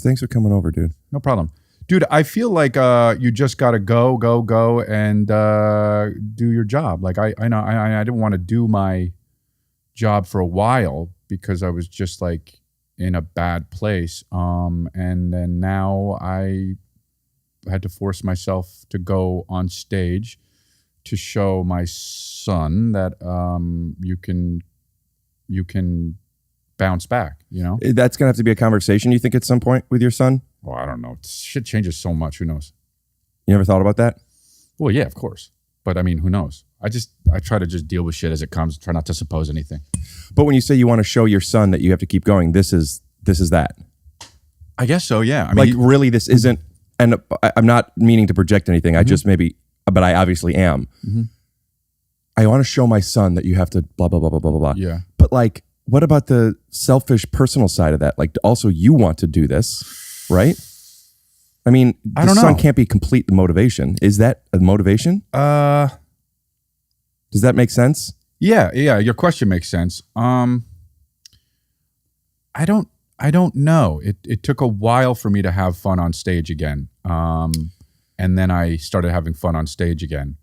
Thanks for coming over, dude. No problem. Dude, I feel like you just got to go, and do your job. Like I know I didn't want to do my job for a while because I was just like in a bad place. And then now I had to force myself to go on stage to show my son that you can bounce back, you know? That's going to have to be a conversation, you think, at some point with your son? Well, I don't know. Shit changes so much. Who knows? You never thought about that? Well, yeah, of course. But I mean, who knows? I try to just deal with shit as it comes, try not to suppose anything. But when you say you want to show your son that you have to keep going, this is that. I guess so, yeah. I mean, like, really, this isn't, and I'm not meaning to project anything. I just maybe, but I obviously am. I want to show my son that you have to blah, blah, blah, blah, blah, blah. Yeah. But like, what about the selfish personal side of that? Like, also you want to do this, right? I mean, the son can't be complete the motivation. Is that a motivation? Does that make sense? Yeah. Your question makes sense. I don't know. It took a while for me to have fun on stage again. And then I started having fun on stage again.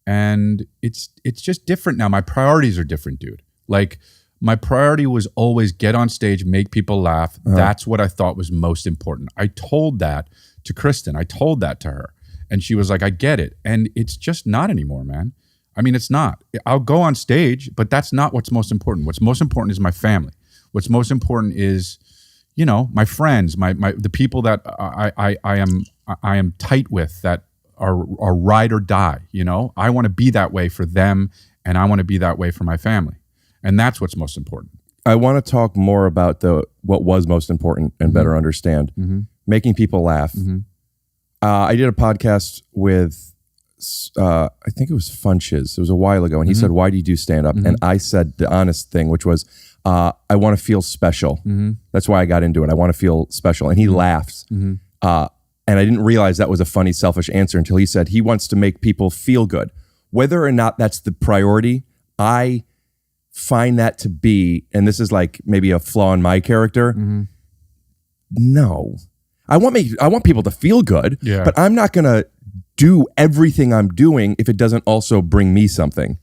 And it's just different now. My priorities are different, dude. Like, my priority was always get on stage, make people laugh. That's what I thought was most important. I told that to Kristen. I told that to her. And she was like, I get it. And it's just not anymore, man. I mean, it's not. I'll go on stage, but that's not what's most important. What's most important is my family. What's most important is, you know, my friends, the people that I am tight with, that are ride or die. You know, I want to be that way for them, and I want to be that way for my family. And that's what's most important. I want to talk more about what was most important and better understand. Making people laugh. I did a podcast with, I think it was Funches. It was a while ago. And he said, why do you do stand-up? And I said the honest thing, which was, I want to feel special. That's why I got into it. I want to feel special. And he laughs. And I didn't realize that was a funny, selfish answer until he said he wants to make people feel good. Whether or not that's the priority, I find that to be, and this is like maybe a flaw in my character. No, I want people to feel good, but I'm not going to do everything I'm doing if it doesn't also bring me something.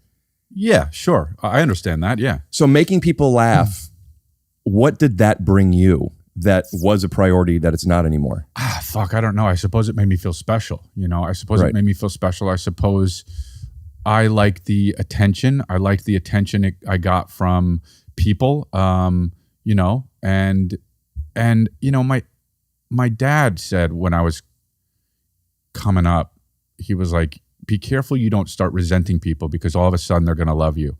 Yeah, sure. I understand that. Yeah. So making people laugh, what did that bring you that was a priority that it's not anymore? Fuck, I don't know. I suppose it made me feel special. You know, I suppose it made me feel special. I suppose I like the attention. I liked the attention I got from people, you know, and you know, my dad said when I was coming up, he was like, be careful you don't start resenting people because all of a sudden they're going to love you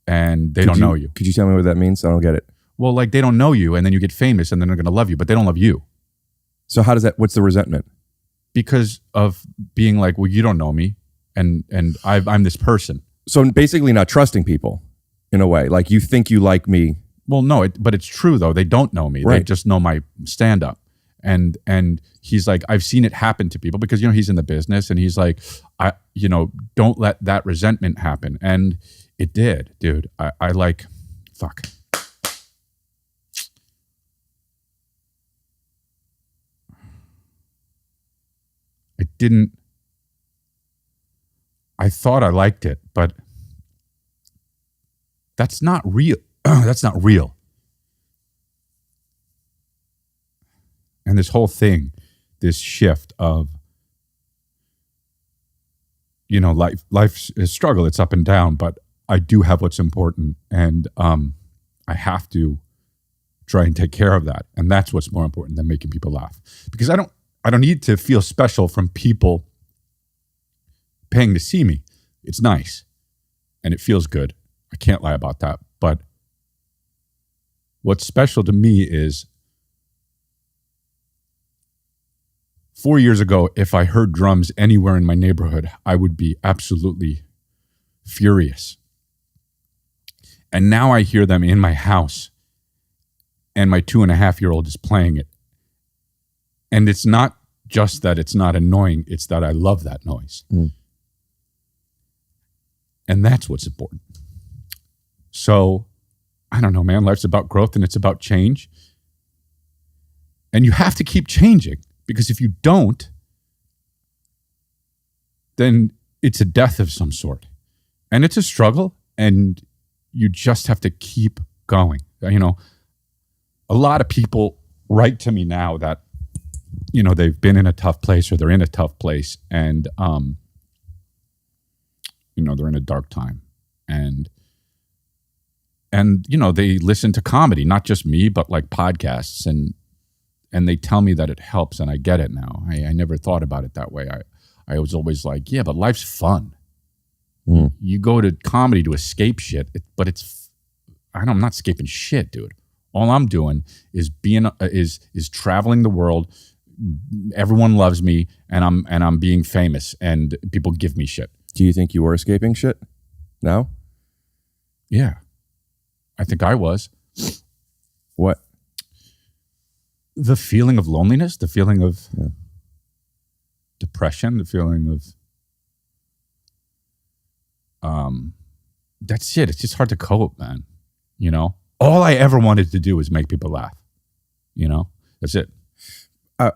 and they don't know you. Could you tell me what that means? I don't get it. Well, like they don't know you and then you get famous and then they're going to love you, but they don't love you. So how does that, what's the resentment? Because of being like, well, you don't know me. And I'm this person. So basically not trusting people in a way. Like you think you like me. Well, no, but it's true though. They don't know me. Right. They just know my stand-up. And he's like, I've seen it happen to people because, you know, he's in the business and he's like, you know, don't let that resentment happen. And it did, dude. I like, fuck. I thought I liked it, but that's not real. That's not real. And this whole thing, this shift of, you know, life's a struggle. It's up and down, but I do have what's important, and I have to try and take care of that. And that's what's more important than making people laugh, because I don't need to feel special from people paying to see me. It's nice and it feels good. I can't lie about that. But what's special to me is 4 years ago, if I heard drums anywhere in my neighborhood, I would be absolutely furious. And now I hear them in my house and my 2.5-year-old is playing it. And it's not just that it's not annoying, it's that I love that noise. And that's what's important. So, I don't know, man. Life's about growth and it's about change. And you have to keep changing, because if you don't, then it's a death of some sort. And it's a struggle, and you just have to keep going. You know, a lot of people write to me now that, you know, they've been in a tough place, or they're in a tough place, and you know, they're in a dark time, and you know, they listen to comedy, not just me, but like podcasts, and they tell me that it helps, and I get it now. I never thought about it that way. I was always like, yeah, but life's fun. You go to comedy to escape shit, but I'm not escaping shit, dude. All I'm doing is is traveling the world. Everyone loves me, and I'm being famous, and people give me shit. Do you think you were escaping shit now? Yeah, I think I was. What? The feeling of loneliness, the feeling of depression, the feeling of that's it. It's just hard to cope, man. You know, all I ever wanted to do was make people laugh. You know, that's it. A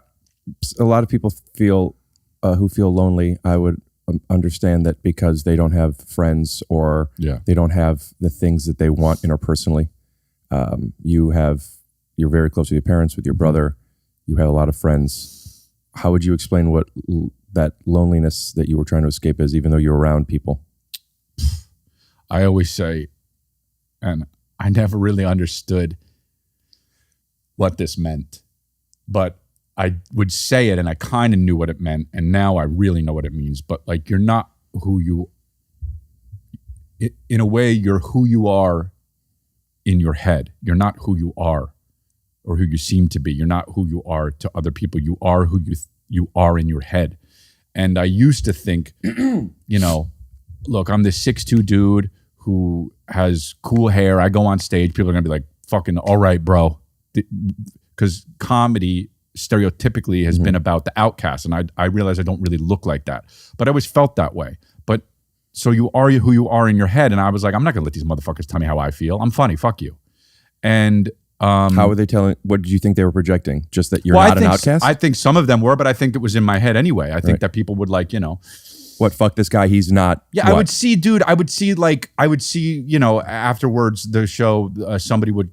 lot of people feel who feel lonely. I would understand that because they don't have friends, or they don't have the things that they want interpersonally. You're very close with your parents, with your brother. You have a lot of friends. How would you explain what that loneliness that you were trying to escape is, even though you're around people? I always say, and I never really understood what this meant, but I would say it, and I kind of knew what it meant, and now I really know what it means. But like, you're not who you, in a way, you're who you are in your head. You're not who you are, or who you seem to be. You're not who you are to other people. You are who you are in your head. And I used to think, you know, look, I'm this 6'2" dude who has cool hair. I go on stage, people are gonna be like, fucking all right, bro. Because comedy stereotypically has been about the outcast, and I realize I don't really look like that, but I always felt that way. But so you are who you are in your head, and I was like, I'm not gonna let these motherfuckers tell me how I feel. I'm funny, fuck you. And how were they telling? What did you think they were projecting? Just that you're not an outcast? I think some of them were, but I think it was in my head anyway. I think that people would like, you know, what, fuck this guy, he's not. Yeah, what? I would see, you know, afterwards the show, somebody would,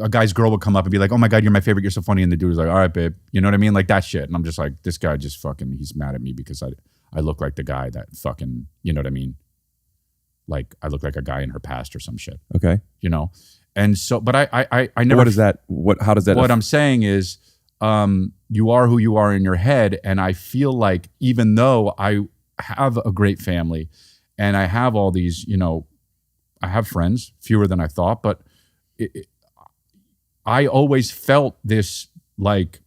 a guy's girl would come up and be like, oh my God, you're my favorite, you're so funny. And the dude was like, all right, babe. You know what I mean? Like that shit. And I'm just like, this guy just fucking, he's mad at me because I look like the guy that fucking, you know what I mean? Like I look like a guy in her past or some shit. Okay. You know? And so, but I never. What is that? How does that? What I'm saying is, you are who you are in your head. And I feel like even though I have a great family and I have all these, you know, I have friends, fewer than I thought, but I always felt this like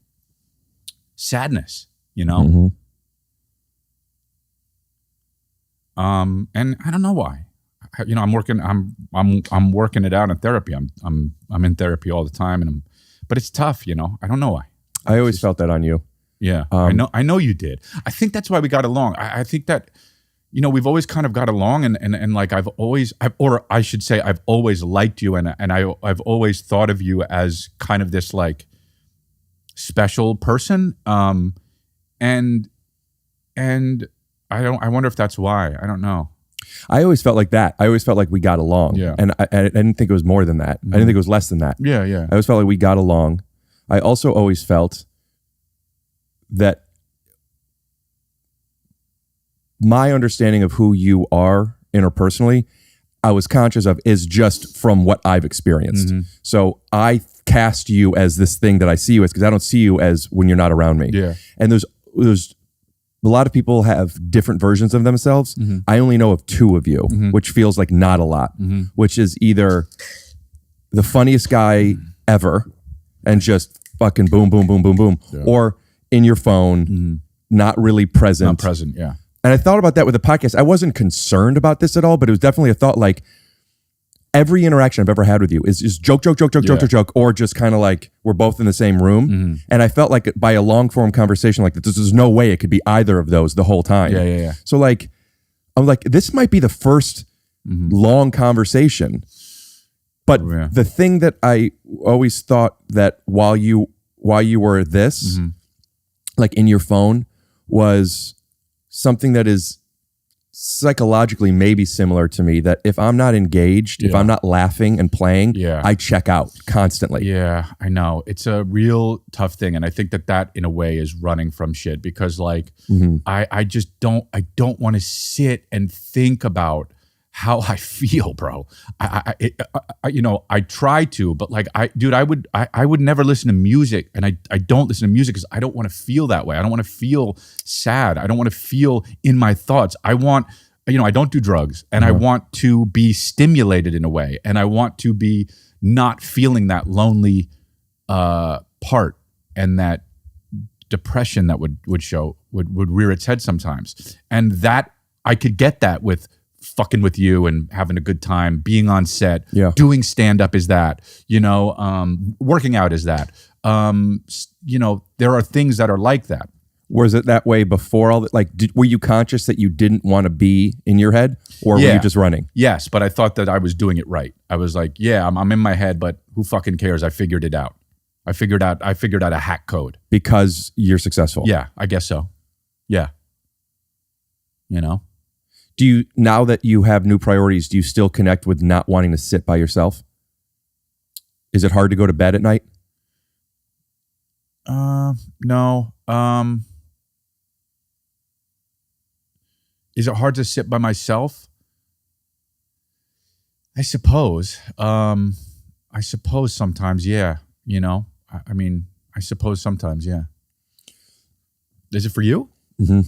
sadness, you know? And I don't know why. You know, I'm working it out in therapy. I'm in therapy all the time, but it's tough, you know. I don't know why. I always felt that on you. Yeah, I know you did. I think that's why we got along. I think that, you know, we've always kind of got along, and like I've always liked you, and I've always thought of you as kind of this like special person. And I wonder if that's why. I don't know. I always felt like that. I always felt like we got along. Yeah. And I didn't think it was more than that. I didn't think it was less than that. Yeah, yeah. I always felt like we got along. I also always felt that my understanding of who you are interpersonally, I was conscious of, is just from what I've experienced. So I cast you as this thing that I see you as, because I don't see you as when you're not around me. Yeah. And there's a lot of people have different versions of themselves. I only know of two of you, which feels like not a lot, which is either the funniest guy ever and just fucking boom, boom, boom, boom, boom, or in your phone, not really present. Not present, yeah. And I thought about that with the podcast. I wasn't concerned about this at all, but it was definitely a thought, like every interaction I've ever had with you is just joke, or just kind of like we're both in the same room. And I felt like by a long form conversation like this, there's no way it could be either of those the whole time. Yeah. So like, I'm like, this might be the first long conversation. But the thing that I always thought that while you while you were this, like in your phone, was something that is psychologically maybe similar to me, that if I'm not engaged, if I'm not laughing and playing, I check out constantly. Yeah, I know. It's a real tough thing. And I think that in a way is running from shit, because like I don't want to sit and think about how I feel, bro. I try to, but like I would never listen to music, and I don't listen to music because I don't want to feel that way. I don't want to feel sad. I don't want to feel in my thoughts. I want, I don't do drugs, and I want to be stimulated in a way, and I want to be not feeling that lonely part and that depression that would rear its head sometimes. And that I could get that with fucking with you and having a good time, being on set, doing stand-up is that, working out is that. There are things that are like that. Was it that way before all that? Like, were you conscious that you didn't want to be in your head, or were you just running? Yes, but I thought that I was doing it right. I was like, I'm in my head, but who fucking cares? I figured it out. I figured out a hack code. Because you're successful. Yeah, I guess so. Yeah. Do you, now that you have new priorities, do you still connect with not wanting to sit by yourself? Is it hard to go to bed at night? No. Is it hard to sit by myself? I suppose. I suppose sometimes, yeah. I suppose sometimes, yeah. Is it for you? Mm-hmm.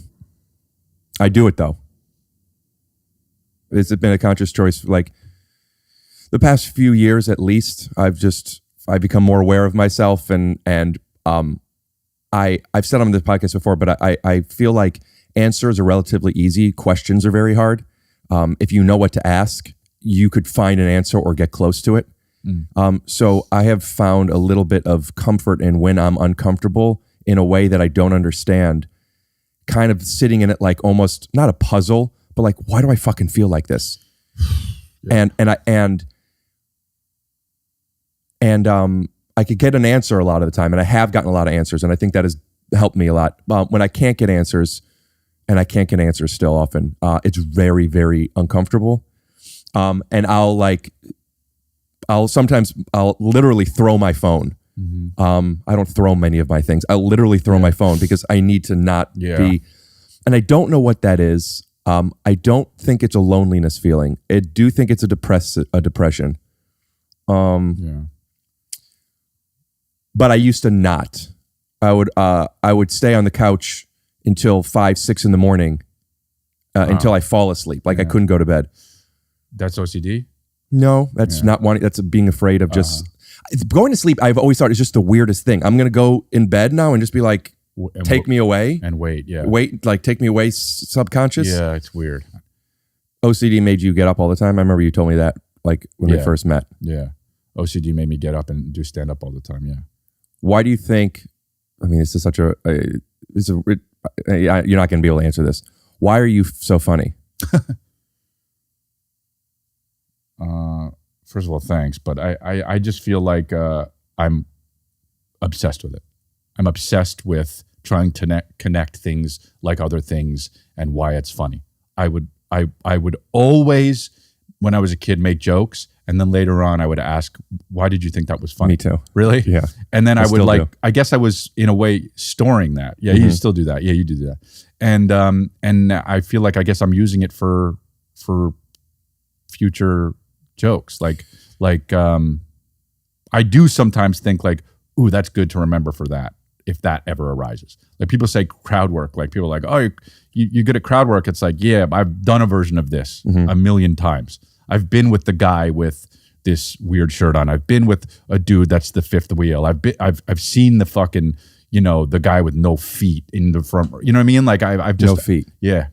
I do it though. It's been a conscious choice. Like the past few years, at least, I've become more aware of myself, and I've said on this podcast before, but I feel like answers are relatively easy. Questions are very hard. If you know what to ask, you could find an answer or get close to it. So I have found a little bit of comfort in when I'm uncomfortable in a way that I don't understand, kind of sitting in it like almost not a puzzle, but like, why do I fucking feel like this? And I could get an answer a lot of the time, and I have gotten a lot of answers, and I think that has helped me a lot. When I can't get answers, and I can't get answers still often, it's very, very uncomfortable. And I'll literally throw my phone. I don't throw many of my things. I'll literally throw my phone because I need to not be, and I don't know what that is. I don't think it's a loneliness feeling. I do think it's a depression. But I used to not. I would stay on the couch until 5, 6 in the morning until I fall asleep. Like I couldn't go to bed. That's OCD? No, that's not wanting. That's being afraid of just going to sleep. I've always thought it's just the weirdest thing. I'm gonna go in bed now and just be like, take me away and wait. Yeah, wait, like take me away, subconscious. Yeah, it's weird. OCD made you get up all the time. I remember you told me that, like when we first met. Yeah, OCD made me get up and do stand up all the time. Yeah. Why do you think? I mean, this is such a. You're not going to be able to answer this. Why are you so funny? First of all, thanks, but I just feel like I'm obsessed with it. I'm obsessed with trying to connect things like other things and why it's funny. I would always, when I was a kid, make jokes, and then later on I would ask, why did you think that was funny? Me too. Really? Yeah. And then I would I guess I was in a way storing that. Yeah, you still do that. Yeah, you do that. And I feel like I guess I'm using it for future jokes. Like I do sometimes think like, ooh, that's good to remember for that, if that ever arises. Like people say crowd work, like people are like, oh, you're good at crowd work. It's like, yeah, I've done a version of this a million times. I've been with the guy with this weird shirt on. I've been with a dude that's the fifth wheel. I've seen the fucking, the guy with no feet in the front. You know what I mean? Like I've just no feet. Yeah.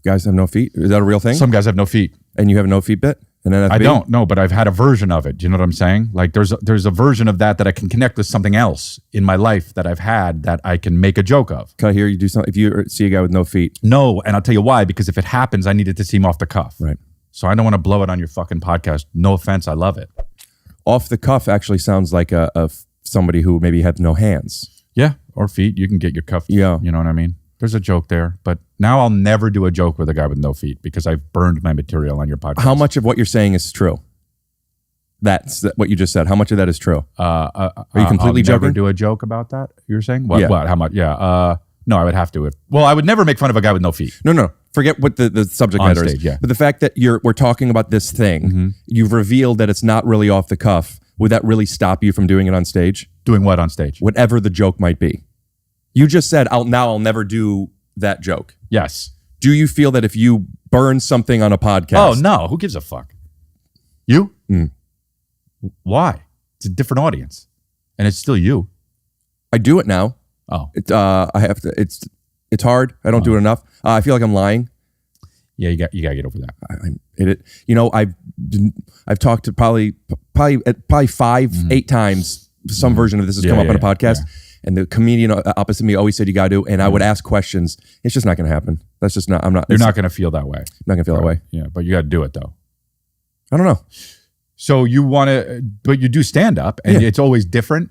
Guys have no feet. Is that a real thing? Some guys have no feet. And you have a no feet bit? I don't know, but I've had a version of it. Do you know what I'm saying? Like there's a version of that I can connect with something else in my life that I've had that I can make a joke of. Can I hear you do something? If you see a guy with no feet? No, and I'll tell you why, because if it happens, I need it to seem off the cuff. Right. So I don't want to blow it on your fucking podcast. No offense, I love it. Off the cuff actually sounds like a somebody who maybe had no hands. Yeah, or feet. You can get your cuff. Yeah. You know what I mean? There's a joke there. But now I'll never do a joke with a guy with no feet because I've burned my material on your podcast. How much of what you're saying is true? That's what you just said. How much of that is true? Are you completely I'll joking? never do a joke about that, you're saying? What? Yeah. What? How much? Yeah. No, I would have to. Well, I would never make fun of a guy with no feet. No. Forget what the subject On matter stage, is. yeah. But the fact that we're talking about this thing, you've revealed that it's not really off the cuff. Would that really stop you from doing it on stage? Doing what on stage? Whatever the joke might be. You just said, I'll never do that joke. Yes. Do you feel that if you burn something on a podcast? Oh, no. Who gives a fuck? You? Why? It's a different audience. And it's still you. I do it now. Oh. I have to. It's hard. I don't do it enough. I feel like I'm lying. Yeah, you got to get over that. I've talked to probably 5-8 times some version of this has come up on a podcast, and the comedian opposite me always said you got to, and I would ask questions. It's just not going to happen. That's just not. I'm not. You're not going to feel that way. I'm not going to feel that way. Yeah, but you got to do it though. I don't know. So you want to, but you do stand up, and it's always different.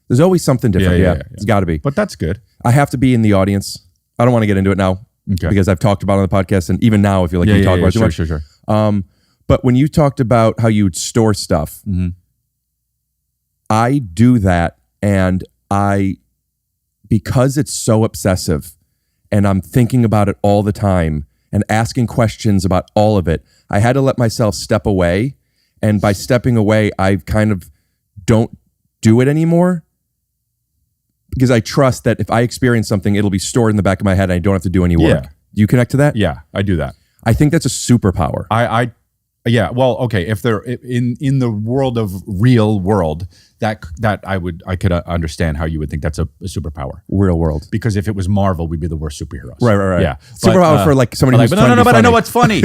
There's always something different. Yeah. It's got to be. But that's good. I have to be in the audience. I don't want to get into it now because I've talked about it on the podcast, and even now I feel like you talk about it too much. Sure. But when you talked about how you would store stuff, I do that, and because it's so obsessive, and I'm thinking about it all the time and asking questions about all of it, I had to let myself step away, and by stepping away, I kind of don't do it anymore. Because I trust that if I experience something, it'll be stored in the back of my head and I don't have to do any work. Yeah. Do you connect to that? Yeah, I do that. I think that's a superpower. Yeah. Well, okay. If they're in the world of real world, that I could understand how you would think that's a superpower. Real world. Because if it was Marvel, we'd be the worst superheroes. Right. Yeah. Superpower for like somebody who's trying to be but I funny. know what's funny.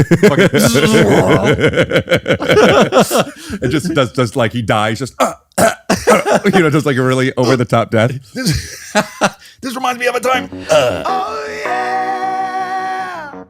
It just does just like he dies, just just like a really over the top death. This reminds me of a time. Oh yeah.